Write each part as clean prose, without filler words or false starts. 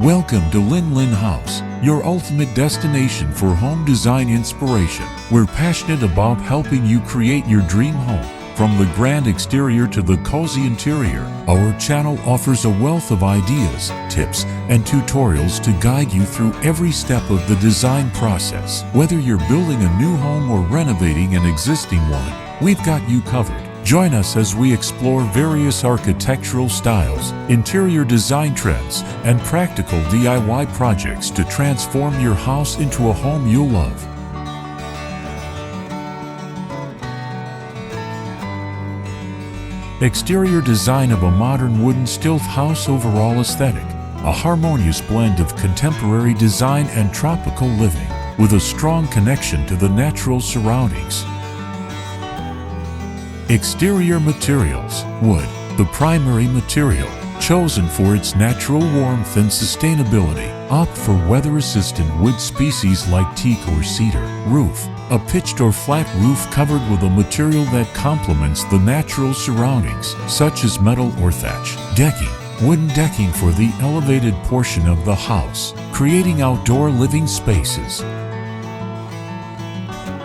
Welcome to Linh House, your ultimate destination for home design inspiration. We're passionate about helping you create your dream home. From the grand exterior to the cozy interior, our channel offers a wealth of ideas, tips, and tutorials to guide you through every step of the design process. Whether you're building a new home or renovating an existing one, we've got you covered. Join us as we explore various architectural styles, interior design trends, and practical DIY projects to transform your house into a home you'll love. Exterior design of a modern wooden stilt house. Overall aesthetic: a harmonious blend of contemporary design and tropical living, with a strong connection to the natural surroundings. Exterior materials: wood, the primary material, chosen for its natural warmth and sustainability. Opt for weather-resistant wood species like teak or cedar. Roof: a pitched or flat roof covered with a material that complements the natural surroundings, such as metal or thatch. Decking: wooden decking for the elevated portion of the house, creating outdoor living spaces.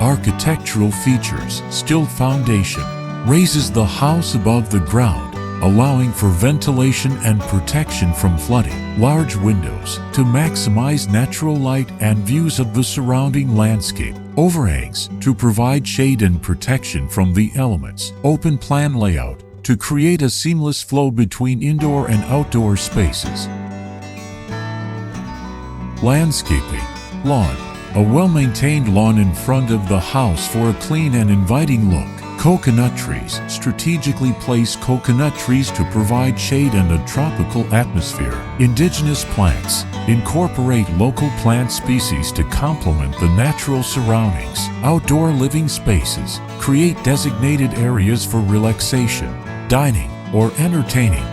Architectural features: stilt foundation raises the house above the ground, allowing for ventilation and protection from flooding. Large windows to maximize natural light and views of the surrounding landscape. Overhangs to provide shade and protection from the elements. Open plan layout to create a seamless flow between indoor and outdoor spaces. Landscaping: lawn, a well-maintained lawn in front of the house for a clean and inviting look. Coconut trees: strategically place coconut trees to provide shade and a tropical atmosphere. Indigenous plants: incorporate local plant species to complement the natural surroundings. Outdoor living spaces: create designated areas for relaxation, dining, or entertaining.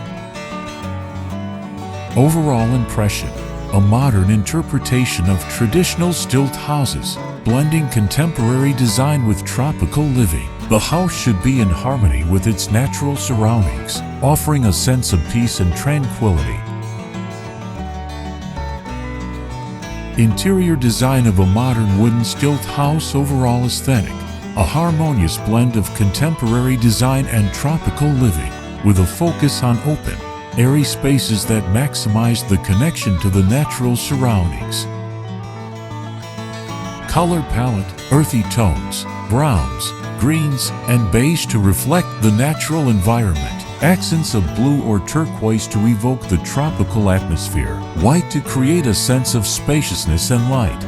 Overall impression: a modern interpretation of traditional stilt houses, blending contemporary design with tropical living. The house should be in harmony with its natural surroundings, offering a sense of peace and tranquility. Interior design of a modern wooden stilt house. Overall aesthetic: a harmonious blend of contemporary design and tropical living, with a focus on open, airy spaces that maximize the connection to the natural surroundings. Color palette: earthy tones, browns, greens, and beige to reflect the natural environment. Accents of blue or turquoise to evoke the tropical atmosphere. White to create a sense of spaciousness and light.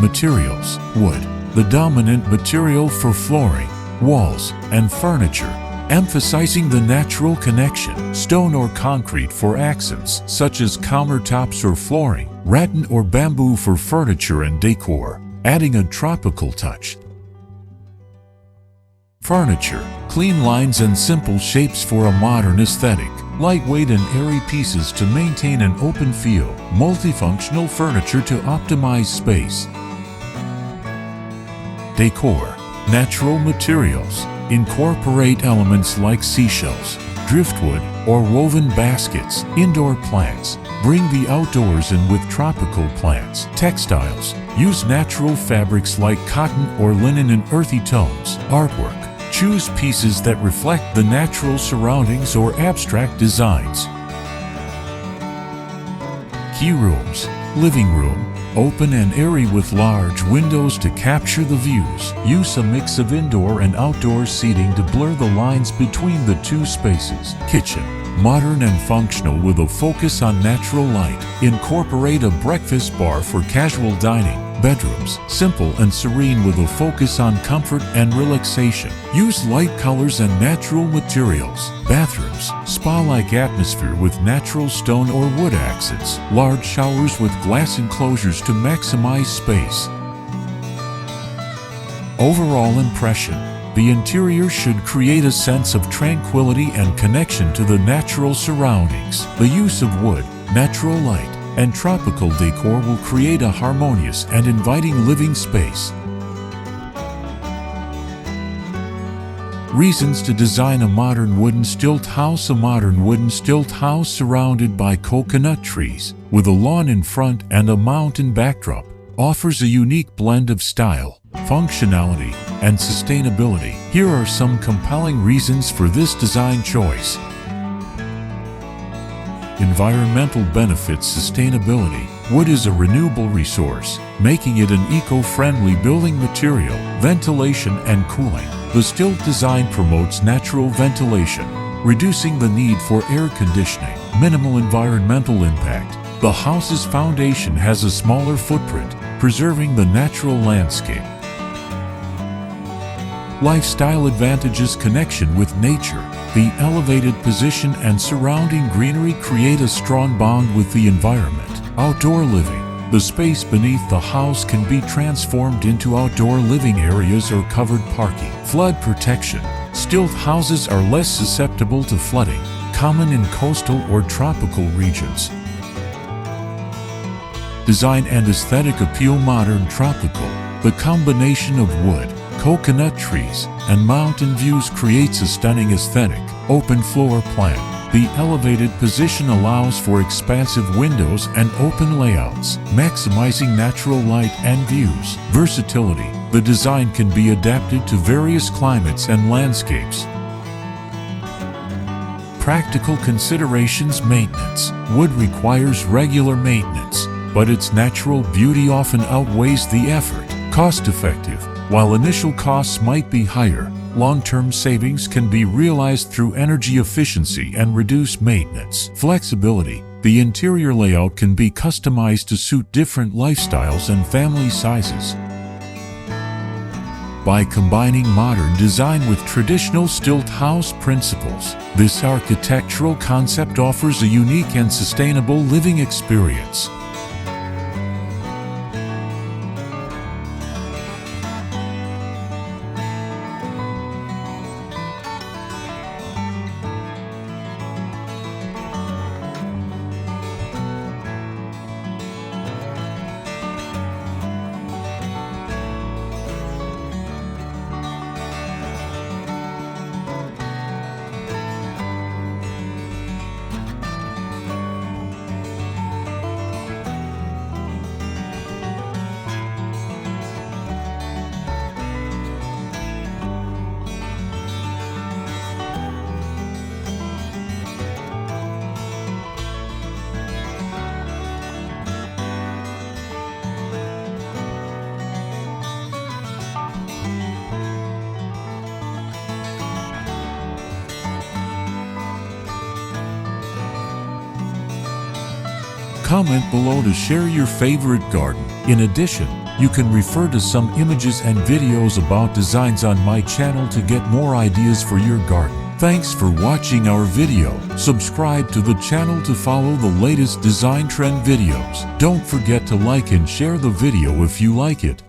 Materials: wood, the dominant material for flooring, walls, and furniture, emphasizing the natural connection. Stone or concrete for accents, such as countertops or flooring. Rattan or bamboo for furniture and decor, adding a tropical touch. Furniture: clean lines and simple shapes for a modern aesthetic. Lightweight and airy pieces to maintain an open feel. Multifunctional furniture to optimize space. Decor: natural materials. Incorporate elements like seashells, driftwood, or woven baskets. Indoor plants: bring the outdoors in with tropical plants. Textiles: use natural fabrics like cotton or linen in earthy tones. Artwork: choose pieces that reflect the natural surroundings or abstract designs. Key rooms: living room, open and airy with large windows to capture the views. Use a mix of indoor and outdoor seating to blur the lines between the two spaces. Kitchen: modern and functional with a focus on natural light. Incorporate a breakfast bar for casual dining. Bedrooms: simple and serene with a focus on comfort and relaxation. Use light colors and natural materials. Bathrooms: spa-like atmosphere with natural stone or wood accents. Large showers with glass enclosures to maximize space. Overall impression: the interior should create a sense of tranquility and connection to the natural surroundings. The use of wood, natural light, and tropical decor will create a harmonious and inviting living space. Reasons to design a modern wooden stilt house. A modern wooden stilt house surrounded by coconut trees, with a lawn in front and a mountain backdrop, offers a unique blend of style, functionality, and sustainability. Here are some compelling reasons for this design choice. Environmental benefits. Sustainability. Wood is a renewable resource, making it an eco-friendly building material. Ventilation and cooling. The stilt design promotes natural ventilation, reducing the need for air conditioning. Minimal environmental impact. The house's foundation has a smaller footprint, preserving the natural landscape. Lifestyle advantages. Connection with nature. The elevated position and surrounding greenery create a strong bond with the environment. Outdoor living. The space beneath the house can be transformed into outdoor living areas or covered parking. Flood protection. Stilt houses are less susceptible to flooding, common in coastal or tropical regions. Design and aesthetic appeal. Modern tropical. The combination of wood, coconut trees, and mountain views creates a stunning aesthetic. Open floor plan. The elevated position allows for expansive windows and open layouts, maximizing natural light and views. Versatility. The design can be adapted to various climates and landscapes. Practical considerations. Maintenance. Wood requires regular maintenance, but its natural beauty often outweighs the effort. Cost-effective. While initial costs might be higher, long-term savings can be realized through energy efficiency and reduced maintenance. Flexibility. The interior layout can be customized to suit different lifestyles and family sizes. By combining modern design with traditional stilt house principles, this architectural concept offers a unique and sustainable living experience. Comment below to share your favorite garden. In addition, you can refer to some images and videos about designs on my channel to get more ideas for your garden. Thanks for watching our video. Subscribe to the channel to follow the latest design trend videos. Don't forget to like and share the video if you like it.